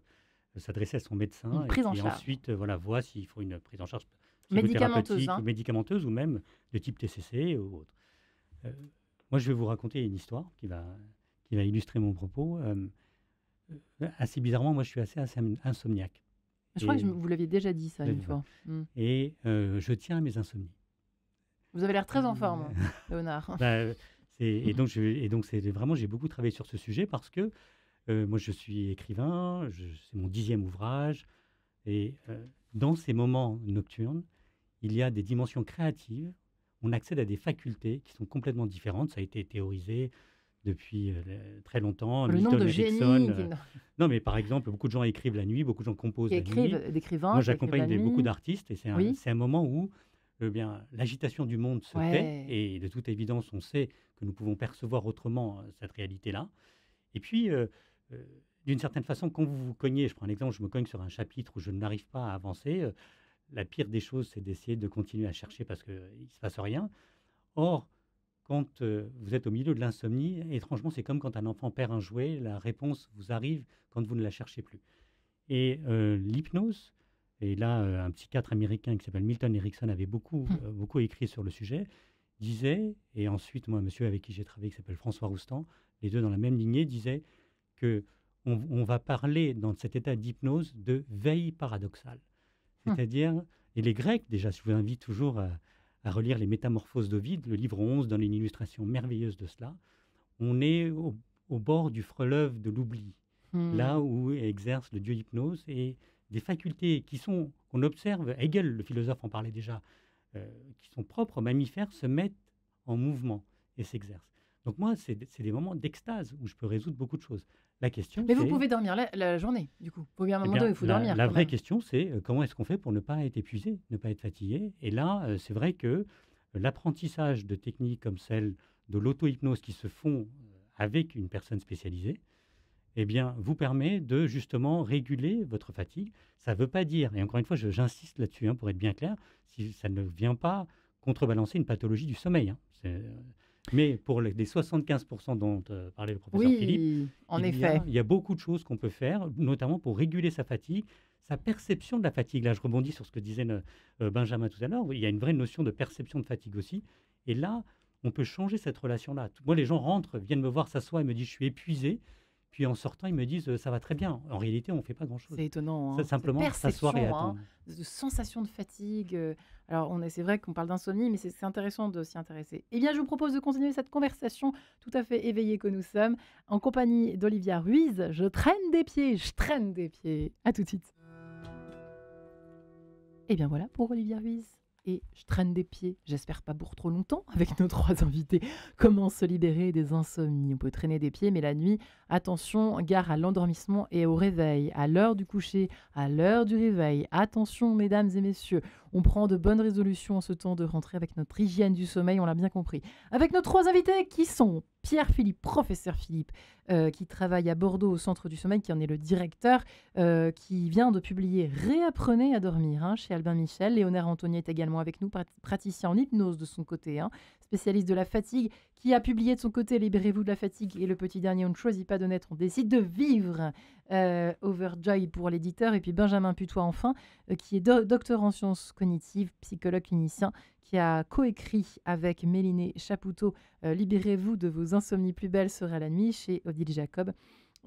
s'adresser à son médecin et ensuite voir s'il faut une prise en charge médicamenteuse, ou médicamenteuse ou même de type TCC ou autre. Moi, je vais vous raconter une histoire qui va illustrer mon propos. Assez bizarrement, moi, je suis assez insomniaque. Je crois que vous l'aviez déjà dit ça une fois. Et je tiens à mes insomnies. Vous avez l'air très en forme, Léonard. Et donc, j'ai beaucoup travaillé sur ce sujet parce que moi, je suis écrivain, c'est mon 10e ouvrage. Et dans ces moments nocturnes, il y a des dimensions créatives. On accède à des facultés qui sont complètement différentes. Ça a été théorisé depuis très longtemps. Le nombre de génies. Non, mais par exemple, beaucoup de gens écrivent la nuit, beaucoup de gens composent la nuit. D'écrivains. Moi, j'accompagne beaucoup d'artistes et c'est un moment où l'agitation du monde se tait. Et de toute évidence, on sait que nous pouvons percevoir autrement cette réalité-là. Et puis, d'une certaine façon, quand vous vous cognez, je prends un exemple, je me cogne sur un chapitre où je n'arrive pas à avancer, la pire des choses, c'est d'essayer de continuer à chercher parce qu'il ne se passe rien. Or, quand vous êtes au milieu de l'insomnie, étrangement, c'est comme quand un enfant perd un jouet, la réponse vous arrive quand vous ne la cherchez plus. Et l'hypnose, et là, un psychiatre américain qui s'appelle Milton Erickson avait beaucoup écrit sur le sujet, disait, et ensuite, moi, un monsieur avec qui j'ai travaillé, qui s'appelle François Roustan, les deux dans la même lignée, disait que on va parler dans cet état d'hypnose de veille paradoxale. C'est-à-dire, et les Grecs, déjà, je vous invite toujours à relire les Métamorphoses d'Ovide, le livre 11 donne une illustration merveilleuse de cela. On est au bord du fleuve de l'oubli, là où exerce le dieu hypnose, et des facultés qu'on observe, Hegel, le philosophe, en parlait déjà, qui sont propres aux mammifères, se mettent en mouvement et s'exercent. Donc moi, c'est des moments d'extase où je peux résoudre beaucoup de choses. La question, mais vous pouvez dormir la journée, du coup. Il faut à un moment donné, il faut dormir. La vraie question, c'est comment est-ce qu'on fait pour ne pas être épuisé, ne pas être fatigué. Et là, c'est vrai que l'apprentissage de techniques comme celle de l'auto-hypnose qui se font avec une personne spécialisée, eh bien, vous permet de justement réguler votre fatigue. Ça ne veut pas dire, et encore une fois, j'insiste là-dessus, pour être bien clair, si ça ne vient pas contrebalancer une pathologie du sommeil. Mais pour les 75% dont parlait le professeur Philippe, il y a beaucoup de choses qu'on peut faire, notamment pour réguler sa fatigue, sa perception de la fatigue. Là, je rebondis sur ce que disait Benjamin tout à l'heure. Il y a une vraie notion de perception de fatigue aussi. Et là, on peut changer cette relation-là. Moi, les gens viennent me voir, s'assoient et me disent « je suis épuisé ». Puis en sortant, ils me disent « ça va très bien ». En réalité, on ne fait pas grand-chose. C'est étonnant. C'est simplement s'asseoir et attendre. De sensation de fatigue. Alors, c'est vrai qu'on parle d'insomnie, mais c'est intéressant de s'y intéresser. Eh bien, je vous propose de continuer cette conversation tout à fait éveillée que nous sommes, en compagnie d'Olivia Ruiz. Je traîne des pieds. À tout de suite. Eh bien voilà pour Olivia Ruiz. Et je traîne des pieds, j'espère pas pour trop longtemps, avec nos 3 invités. Comment se libérer des insomnies? On peut traîner des pieds, mais la nuit, attention, gare à l'endormissement et au réveil, à l'heure du coucher, à l'heure du réveil. Attention, mesdames et messieurs, on prend de bonnes résolutions en ce temps de rentrée avec notre hygiène du sommeil, on l'a bien compris. Avec nos 3 invités qui sont Pierre Philippe, professeur Philippe, qui travaille à Bordeaux au Centre du Sommeil, qui en est le directeur, qui vient de publier « Réapprenez à dormir » chez Albin Michel. Léonard Anthony est également avec nous, praticien en hypnose de son côté, spécialiste de la fatigue, qui a publié de son côté « Libérez-vous de la fatigue » et le petit dernier « On ne choisit pas de naître, on décide de vivre ». Overjoy pour l'éditeur. Et puis Benjamin Putois, enfin, qui est docteur en sciences cognitives, psychologue clinicien, qui a coécrit avec Mélinée Chapoutot « Libérez-vous de vos insomnies, plus belle sera la nuit » chez Odile Jacob.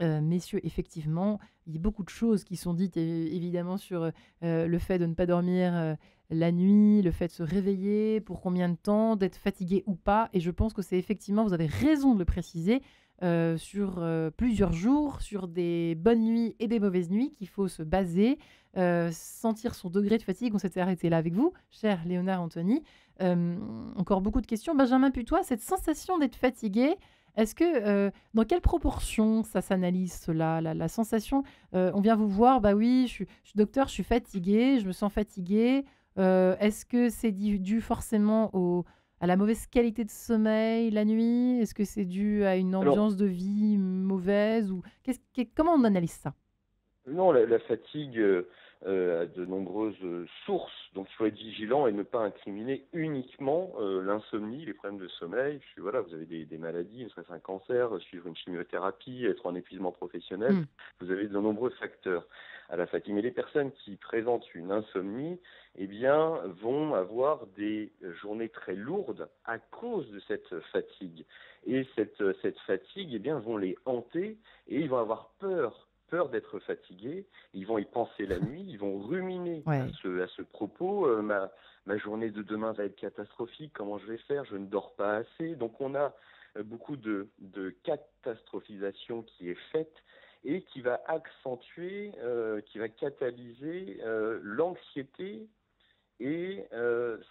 Messieurs, effectivement, il y a beaucoup de choses qui sont dites évidemment sur le fait de ne pas dormir la nuit, le fait de se réveiller, pour combien de temps, d'être fatigué ou pas. Et je pense que c'est effectivement, vous avez raison de le préciser, sur plusieurs jours, sur des bonnes nuits et des mauvaises nuits qu'il faut se baser, sentir son degré de fatigue. On s'était arrêté là avec vous, cher Léonard Anthony. Encore beaucoup de questions. Benjamin Putois, cette sensation d'être fatigué, Est-ce que, dans quelle proportion ça s'analyse cela, la sensation, on vient vous voir, bah oui, je suis docteur, je suis fatiguée, je me sens fatiguée. Est-ce que c'est dû forcément à la mauvaise qualité de sommeil la nuit? Est-ce que c'est dû à une Alors, ambiance de vie mauvaise ou comment on analyse ça? non, la fatigue a de nombreuses sources, donc il faut être vigilant et ne pas incriminer uniquement l'insomnie, les problèmes de sommeil. Puis voilà, vous avez des maladies, ne serait-ce un cancer, suivre une chimiothérapie, être en épuisement professionnel. Mmh. Vous avez de nombreux facteurs à la fatigue. Mais les personnes qui présentent une insomnie, eh bien, vont avoir des journées très lourdes à cause de cette fatigue. Et cette fatigue, eh bien, vont les hanter et ils vont avoir peur d'être fatigués, ils vont y penser la nuit, ils vont ruminer Ouais. à ce propos, ma journée de demain va être catastrophique, comment je vais faire, je ne dors pas assez. Donc on a beaucoup de catastrophisation qui est faite et qui va accentuer, qui va catalyser l'anxiété et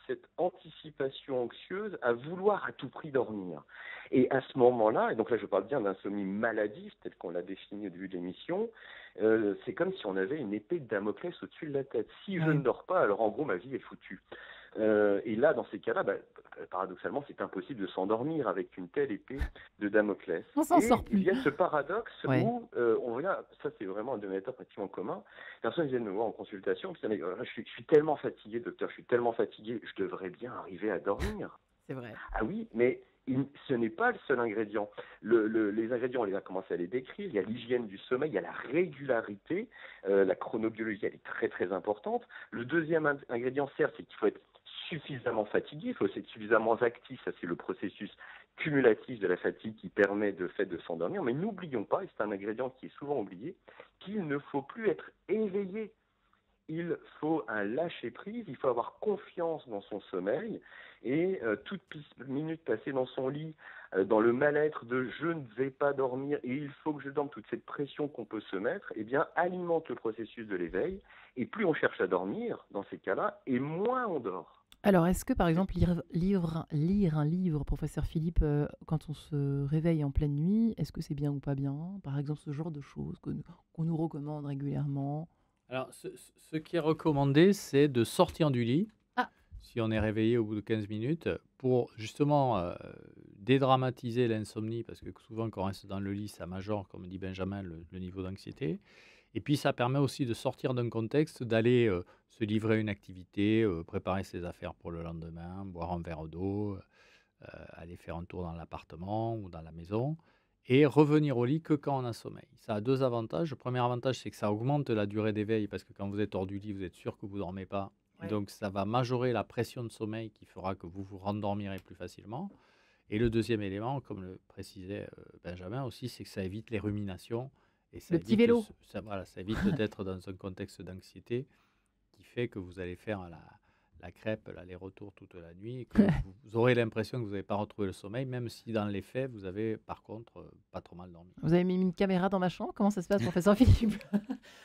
cette anticipation anxieuse à vouloir à tout prix dormir. Et à ce moment-là, et donc là je parle bien d'insomnie maladive, telle qu'on l'a définie au début de l'émission, c'est comme si on avait une épée de Damoclès au-dessus de la tête. Si je ne dors pas, alors en gros ma vie est foutue. Et là, dans ces cas-là, paradoxalement, c'est impossible de s'endormir avec une telle épée de Damoclès. On s'en sort plus. Il y a ce paradoxe où on regarde, ça c'est vraiment un dénominateur pratiquement commun. Personne vient me voir en consultation, puis je suis tellement fatigué, docteur, je suis tellement fatigué, je devrais bien arriver à dormir. C'est vrai. Ah oui, mais ce n'est pas le seul ingrédient. Les ingrédients, on les a commencé à les décrire. Il y a l'hygiène du sommeil, il y a la régularité, la chronobiologie, elle est très très importante. Le deuxième ingrédient, certes, c'est qu'il faut être suffisamment fatigué, il faut être suffisamment actif, ça c'est le processus cumulatif de la fatigue qui permet de fait de s'endormir. Mais n'oublions pas, et c'est un ingrédient qui est souvent oublié, qu'il ne faut plus être éveillé. Il faut un lâcher-prise, il faut avoir confiance dans son sommeil et toute minute passée dans son lit, dans le mal-être de « je ne vais pas dormir et il faut que je dorme », toute cette pression qu'on peut se mettre, eh bien, alimente le processus de l'éveil et plus on cherche à dormir dans ces cas-là et moins on dort. Alors, est-ce que par exemple lire un livre, professeur Philippe, quand on se réveille en pleine nuit, est-ce que c'est bien ou pas bien? Par exemple, ce genre de choses qu'on nous recommande régulièrement? Alors, ce qui est recommandé, c'est de sortir du lit, Ah. si on est réveillé au bout de 15 minutes, pour justement dédramatiser l'insomnie, parce que souvent quand on reste dans le lit, ça majore, comme dit Benjamin, le niveau d'anxiété. Et puis ça permet aussi de sortir d'un contexte, d'aller se livrer à une activité, préparer ses affaires pour le lendemain, boire un verre d'eau, aller faire un tour dans l'appartement ou dans la maison, et revenir au lit que quand on a sommeil. Ça a deux avantages. Le premier avantage, c'est que ça augmente la durée d'éveil, parce que quand vous êtes hors du lit, vous êtes sûr que vous ne dormez pas. Ouais. Donc ça va majorer la pression de sommeil qui fera que vous vous rendormirez plus facilement. Et le deuxième élément, comme le précisait Benjamin aussi, c'est que ça évite les ruminations. Et ça Le petit vélo. Ça évite d'être dans un contexte d'anxiété qui fait que vous allez faire la crêpe, l'aller-retour toute la nuit, et que vous aurez l'impression que vous n'avez pas retrouvé le sommeil, même si dans les faits, vous avez par contre pas trop mal dormi. Vous avez mis une caméra dans ma chambre? Comment ça se passe, professeur Philippe?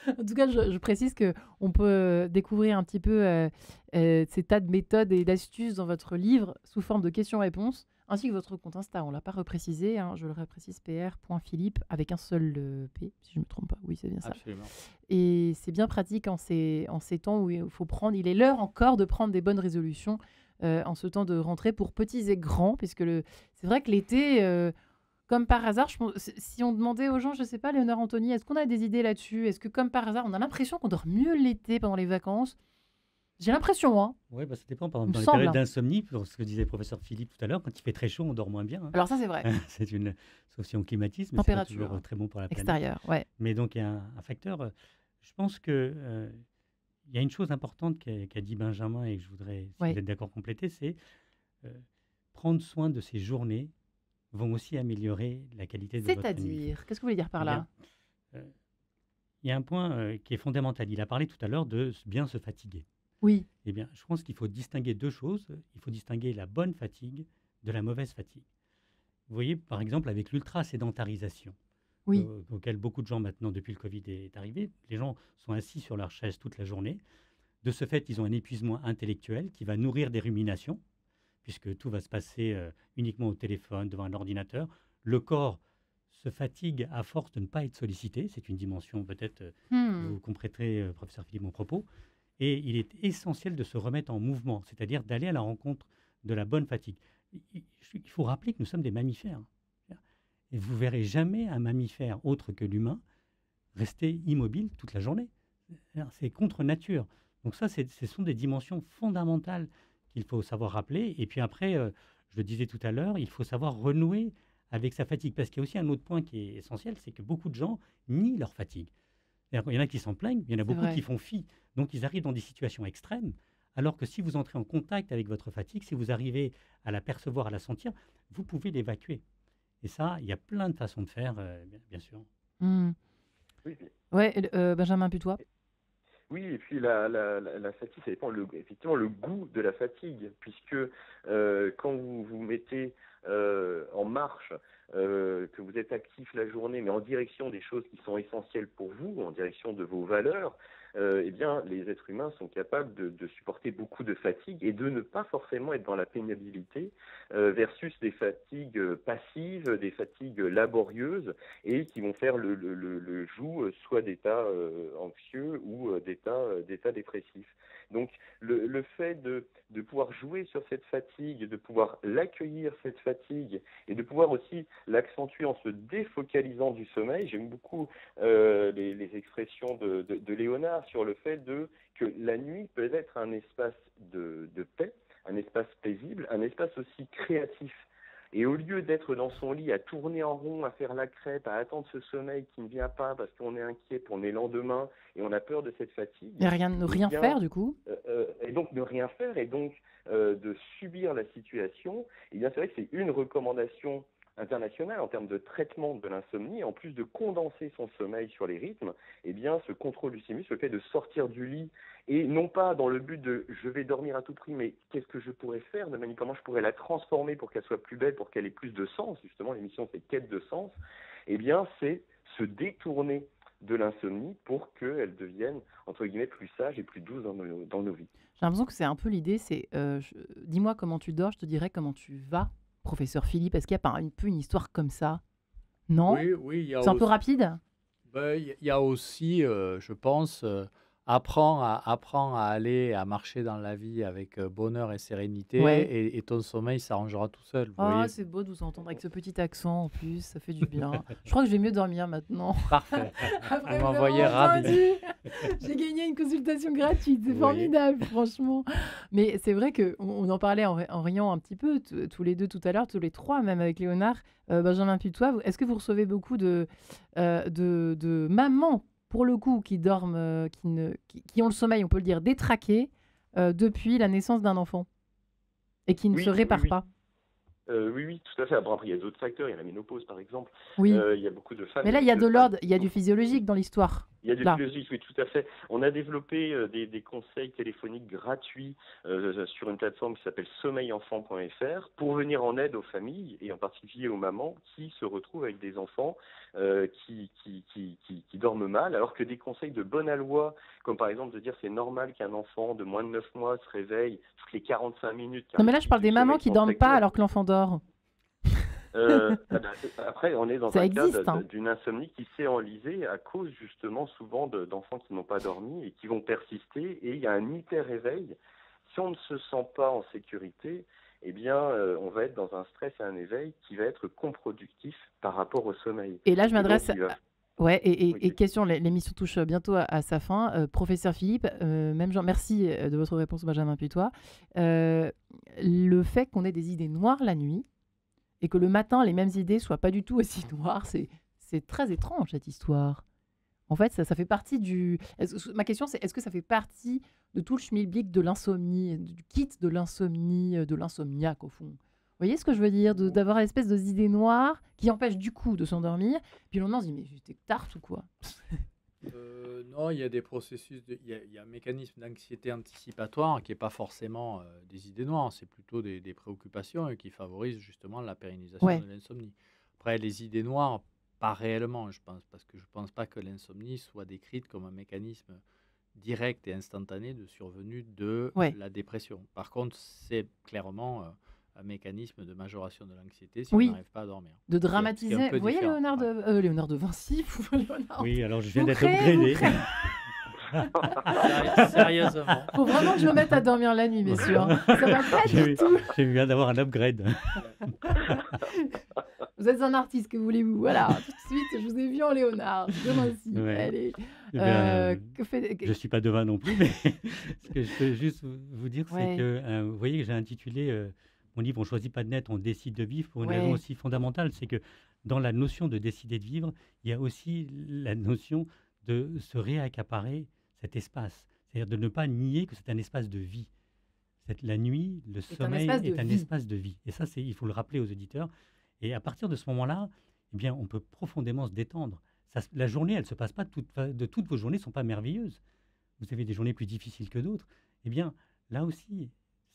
En tout cas, je précise qu'on peut découvrir un petit peu ces tas de méthodes et d'astuces dans votre livre sous forme de questions-réponses, ainsi que votre compte Insta. On ne l'a pas reprécisé, hein, je le reprécise, pr.philippe, avec un seul P, si je ne me trompe pas. Oui, c'est bien ça. Absolument. Et c'est bien pratique en ces temps où il est l'heure encore de prendre des bonnes résolutions en ce temps de rentrée pour petits et grands, puisque c'est vrai que l'été, comme par hasard, je pense, si on demandait aux gens, je ne sais pas, Léonore, Anthony, est-ce qu'on a des idées là-dessus? Est-ce que comme par hasard, on a l'impression qu'on dort mieux l'été pendant les vacances? J'ai l'impression, hein. Oui, ça dépend. Par exemple, dans les semble, périodes d'insomnie, pour ce que disait le professeur Philippe tout à l'heure, quand il fait très chaud, on dort moins bien. Alors ça, c'est vrai. Sauf si on climatise, mais c'est pas Température, toujours très bon pour la planète. extérieure, ouais. Mais donc, il y a un facteur. Je pense que il y a une chose importante qu'a dit Benjamin et que je voudrais, si vous êtes d'accord, compléter, c'est prendre soin de ces journées vont aussi améliorer la qualité de votre nuit. C'est-à-dire, qu'est-ce que vous voulez dire par là? Il y a un point qui est fondamental. Il a parlé tout à l'heure de bien se fatiguer. Oui. Eh bien, je pense qu'il faut distinguer deux choses. Il faut distinguer la bonne fatigue de la mauvaise fatigue. Vous voyez, par exemple, avec l'ultra-sédentarisation, auquel beaucoup de gens maintenant, depuis le Covid, est arrivé, les gens sont assis sur leur chaise toute la journée. De ce fait, ils ont un épuisement intellectuel qui va nourrir des ruminations, puisque tout va se passer uniquement au téléphone, devant un ordinateur. le corps se fatigue à force de ne pas être sollicité. C'est une dimension peut-être, vous compléterez, professeur Philippe, mon propos. Et il est essentiel de se remettre en mouvement, c'est-à-dire d'aller à la rencontre de la bonne fatigue. Il faut rappeler que nous sommes des mammifères. Et vous ne verrez jamais un mammifère autre que l'humain rester immobile toute la journée. C'est contre nature. Donc ça, ce sont des dimensions fondamentales qu'il faut savoir rappeler. Et puis après, je le disais tout à l'heure, il faut savoir renouer avec sa fatigue. Parce qu'il y a aussi un autre point qui est essentiel, c'est que beaucoup de gens nient leur fatigue. Il y en a qui s'en plaignent, il y en a beaucoup qui font fi. Donc ils arrivent dans des situations extrêmes. Alors que si vous entrez en contact avec votre fatigue, si vous arrivez à la percevoir, à la sentir, vous pouvez l'évacuer. Et ça, il y a plein de façons de faire, bien sûr. Oui. Ouais, Benjamin Putois. Oui, et puis la fatigue, ça dépend effectivement le goût de la fatigue, puisque quand vous vous mettez en marche, que vous êtes actif la journée, mais en direction des choses qui sont essentielles pour vous, en direction de vos valeurs, eh bien, les êtres humains sont capables de supporter beaucoup de fatigue et de ne pas forcément être dans la pénibilité versus des fatigues passives, des fatigues laborieuses et qui vont faire le joug soit d'état anxieux ou d'état dépressif. Donc, le fait de pouvoir jouer sur cette fatigue, de pouvoir l'accueillir, cette fatigue, et de pouvoir aussi l'accentuer en se défocalisant du sommeil. J'aime beaucoup les expressions de Léonard sur le fait que la nuit peut être un espace de paix, un espace paisible, un espace aussi créatif. Et au lieu d'être dans son lit à tourner en rond, à faire la crêpe, à attendre ce sommeil qui ne vient pas parce qu'on est inquiet pour les lendemains et on a peur de cette fatigue. Et ne rien faire du coup. Et donc ne rien faire et donc de subir la situation. Et bien c'est vrai que c'est une recommandation internationale en termes de traitement de l'insomnie, en plus de condenser son sommeil sur les rythmes, eh bien ce contrôle du thymus, le fait de sortir du lit, et non pas dans le but de je vais dormir à tout prix, mais qu'est-ce que je pourrais faire de manière, comment je pourrais la transformer pour qu'elle soit plus belle, pour qu'elle ait plus de sens, justement l'émission c'est quête de sens, eh bien c'est se détourner de l'insomnie pour qu'elle devienne, entre guillemets, plus sage et plus douce dans nos vies. J'ai l'impression que c'est un peu l'idée, c'est dis-moi comment tu dors, je te dirai comment tu vas. Professeur Philippe, est-ce qu'il y a un peu une histoire comme ça? Non? Oui, c'est un peu rapide? Il y a aussi, je pense, apprends à aller, à marcher dans la vie avec bonheur et sérénité, et ton sommeil s'arrangera tout seul. C'est beau de vous entendre avec ce petit accent en plus, ça fait du bien. Je crois que je vais mieux dormir maintenant. Parfait. Après vous m'envoyez ravi. J'ai gagné une consultation gratuite, c'est formidable, franchement. Mais c'est vrai qu'on en parlait en riant un petit peu, tous les deux tout à l'heure, tous les trois, même avec Léonard. Benjamin Putois, est-ce que vous recevez beaucoup de mamans, pour le coup, qui dorment, qui ont le sommeil, on peut le dire, détraqué depuis la naissance d'un enfant et qui ne se réparent pas? Oui, tout à fait. Bon, après, il y a d'autres facteurs. Il y a la ménopause, par exemple. Oui. Il y a beaucoup de femmes. Mais là, il y a de l'ordre, il y a du physiologique dans l'histoire. Il y a du physiologique, oui, tout à fait. On a développé des conseils téléphoniques gratuits sur une plateforme qui s'appelle sommeillenfant.fr pour venir en aide aux familles et en particulier aux mamans qui se retrouvent avec des enfants qui dorment mal, alors que des conseils de bonne aloi, comme par exemple de dire c'est normal qu'un enfant de moins de 9 mois se réveille toutes les 45 minutes. Non, mais là, je parle des mamans qui ne dorment pas alors que l'enfant dort. Après, on est dans un cas d'une insomnie qui s'est enlisée à cause justement souvent d'enfants qui n'ont pas dormi et qui vont persister, et il y a un hyper-éveil. Si on ne se sent pas en sécurité, eh bien, on va être dans un stress et un éveil qui va être contre-productif par rapport au sommeil. Et là, je m'adresse... et question, l'émission touche bientôt à sa fin. Professeur Philippe, même Jean, merci de votre réponse, Benjamin Putois. Le fait qu'on ait des idées noires la nuit, et que le matin, les mêmes idées soient pas du tout aussi noires, c'est très étrange, cette histoire. En fait, ça fait partie du... Ma question, c'est est-ce que ça fait partie de tout le schmilblick de l'insomnie, du kit de l'insomnie, de l'insomniaque, au fond? Vous voyez ce que je veux dire? D'avoir l'espèce d'idées noires qui empêchent du coup de s'endormir, puis le lendemain, on se dit, mais j'étais tarte ou quoi? Non, il y a des processus, il y a un mécanisme d'anxiété anticipatoire qui n'est pas forcément des idées noires, c'est plutôt des préoccupations qui favorisent justement la pérennisation de l'insomnie. Après, les idées noires, pas réellement, je pense, parce que je ne pense pas que l'insomnie soit décrite comme un mécanisme direct et instantané de survenue de la dépression. Par contre, c'est clairement un mécanisme de majoration de l'anxiété si on Oui, n'arrive pas à dormir. de Ce qui est un dramatiser. peu Vous voyez différent. Léonard Ouais. Léonard de Vinci, Léonard. Oui, alors je viens Vous d'être créez, vous upgradé. créez. Sérieusement. Faut vraiment que je me mette à dormir la nuit, messieurs. Hein. Ça va pas du J'ai tout. j'ai viens d'avoir un upgrade. Vous êtes un artiste, que voulez-vous? Voilà, tout de suite, je vous ai vu en Léonard, de Vinci. Ouais. Allez. Eh bien, Que fait... je ne suis pas devin non plus, mais ce que je peux juste vous dire, Ouais. c'est que vous voyez que j'ai intitulé mon livre On ne choisit pas de naître, on décide de vivre pour une raison Ouais. aussi fondamentale. C'est que dans la notion de décider de vivre, il y a aussi la notion de se réaccaparer cet espace. C'est-à-dire de ne pas nier que c'est un espace de vie. La nuit, le C'est un sommeil espace de est un vie. espace de vie. Et ça, il faut le rappeler aux auditeurs. Et à partir de ce moment-là, eh bien, on peut profondément se détendre. La journée, elle ne se passe pas de toutes vos journées ne sont pas merveilleuses. Vous avez des journées plus difficiles que d'autres. Eh bien, là aussi,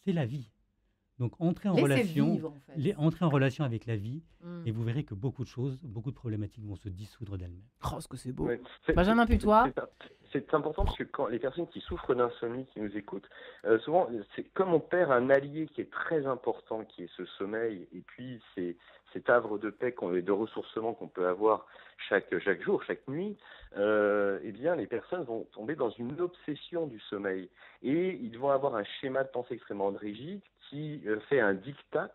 c'est la vie. Donc, entrez en Laissez relation, vivre, en fait. entrez en relation avec la vie Mm. et vous verrez que beaucoup de choses, beaucoup de problématiques vont se dissoudre d'elles-mêmes. Oh, ce que c'est beau. Ouais. Benjamin Putois. C'est important parce que quand les personnes qui souffrent d'insomnie, qui nous écoutent, souvent, c'est comme on perd un allié qui est très important, qui est ce sommeil, et puis cet havre de paix et de ressourcement qu'on peut avoir chaque jour, chaque nuit, eh bien, les personnes vont tomber dans une obsession du sommeil. Et ils vont avoir un schéma de pensée extrêmement rigide qui fait un diktat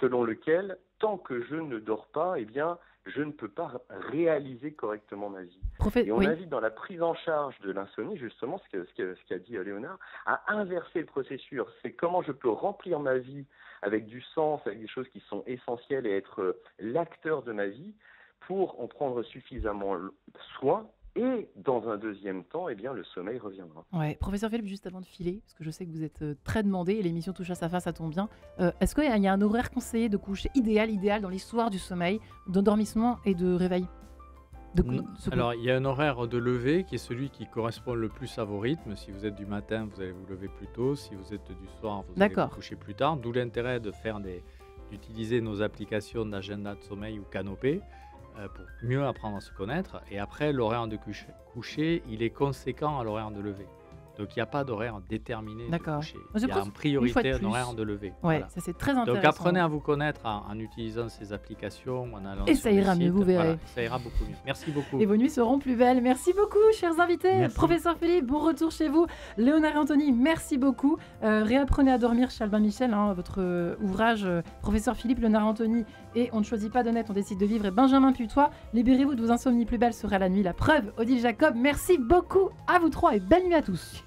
selon lequel, tant que je ne dors pas, eh bien, je ne peux pas réaliser correctement ma vie. Et on Oui. invite dans la prise en charge de l'insomnie, justement, ce qu'a dit Léonard, à inverser le processus. C'est comment je peux remplir ma vie avec du sens, avec des choses qui sont essentielles et être l'acteur de ma vie pour en prendre suffisamment soin. Et dans un deuxième temps, eh bien, le sommeil reviendra. Ouais. Professeur Philippe, juste avant de filer, parce que je sais que vous êtes très demandé et l'émission touche à sa fin, ça tombe bien. Est-ce qu'il y a un horaire conseillé de coucher idéal dans l'histoire du sommeil, d'endormissement et de réveil? Alors, il y a un horaire de lever qui est celui qui correspond le plus à vos rythmes. Si vous êtes du matin, vous allez vous lever plus tôt. Si vous êtes du soir, vous allez vous coucher plus tard. D'où l'intérêt d'utiliser nos applications d'agenda de sommeil ou Canopé pour mieux apprendre à se connaître. Et après, l'horaire de coucher, il est conséquent à l'horaire de lever. Donc, il n'y a pas d'horaire déterminé de coucher. Il y a en priorité un horaire de lever. Ouais, voilà. ça c'est très intéressant. Donc, apprenez à vous connaître en utilisant ces applications, en allant et sur ça ira les mieux, sites. vous verrez. Voilà, ça ira beaucoup mieux. Merci beaucoup. Et vos nuits seront plus belles. Merci beaucoup, chers invités. Merci. Professeur Philippe, bon retour chez vous. Léonard et Anthony, merci beaucoup. Réapprenez à dormir chez Albin Michel, votre ouvrage Professeur Philippe, Léonard et Anthony et On ne choisit pas de naître, on décide de vivre. Et Benjamin Putois, libérez-vous de vos insomnies plus belles sera la nuit. La preuve, Odile Jacob, merci beaucoup à vous trois et belle nuit à tous.